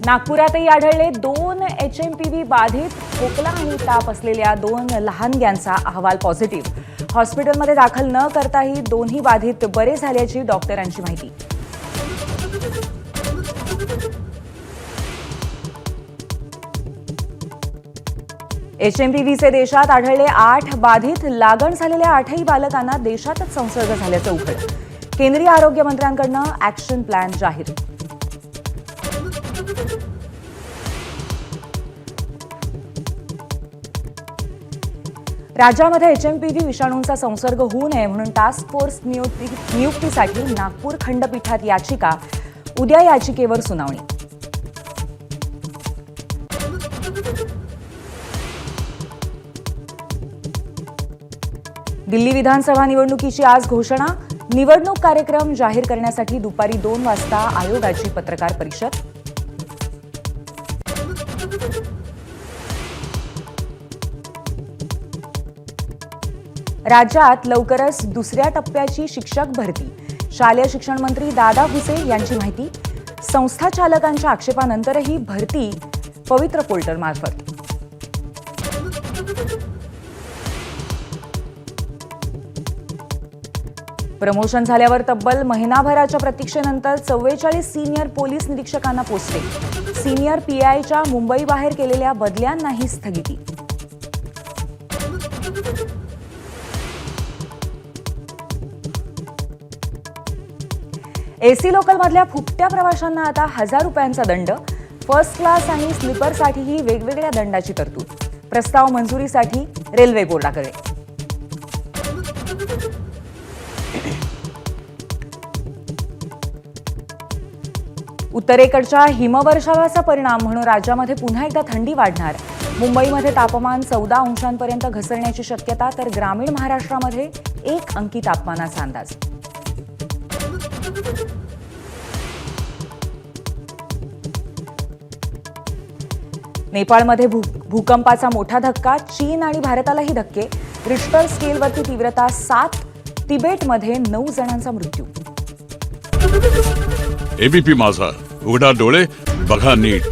नागपुरातही आढळले 2 HMPV बाधित. खोकला आणि ताप असलेल्या 2 लहानग्यांचा अहवाल पॉझिटिव्ह. हॉस्पिटलमध्ये दाखल न करताही दोन्ही बाधित बरे झाल्याची डॉक्टरांची माहिती. HMPVचे देशात आढळले 8 बाधित. लागण झालेल्या 8ही बालकांना देशातच संसर्ग झाल्याचं उघड. केंद्रीय आरोग्य मंत्र्यांकडून ॲक्शन प्लॅन जाहीर. राज्यामध्ये HMPV विषाणूंचा संसर्ग होऊ नये म्हणून टास्क फोर्स नियुक्तीसाठी नागपूर खंडपीठात याचिका. उद्या याचिकेवर सुनावणी. दिल्ली विधानसभा निवडणुकीची आज घोषणा. निवडणूक कार्यक्रम जाहीर करण्यासाठी दुपारी 2 वाजता आयोगाची पत्रकार परिषद. राज्यात लवकरच दुसऱ्या टप्प्याची शिक्षक भरती. शालेय शिक्षण मंत्री दादा भुसे यांची माहिती. संस्था चालकांच्या आक्षेपानंतरही भरती पवित्र पोर्टलमार्फत. प्रमोशन झाल्यावर तब्बल महिनाभराच्या प्रतीक्षेनंतर 44 सिनियर पोलीस निरीक्षकांना पोस्टिंग. सिनियर PIच्या मुंबईबाहेर केलेल्या बदल्यांनाही स्थगिती. AC लोकलमधल्या फुकट्या प्रवाशांना आता 1000 रुपयांचा दंड. फर्स्ट क्लास आणि स्लीपरसाठीही वेगवेगळ्या दंडाची तरतूद. प्रस्ताव मंजुरीसाठी रेल्वे बोर्डाकडे. उत्तरेकडच्या हिमवर्षावाचा परिणाम म्हणून राज्यामध्ये पुन्हा एकदा थंडी वाढणार. मुंबईमध्ये तापमान 14 अंशांपर्यंत घसरण्याची शक्यता, तर ग्रामीण महाराष्ट्रामध्ये 1 अंकी तापमानाचा अंदाज. नेपाळमध्ये भूकंपाचा मोठा धक्का. चीन आणि भारतालाही धक्के. रिश्टर स्केलवरती तीव्रता 7. तिबेटमध्ये 9 जणांचा मृत्यू. ABP माझा, उघडा डोळे बघा नीट.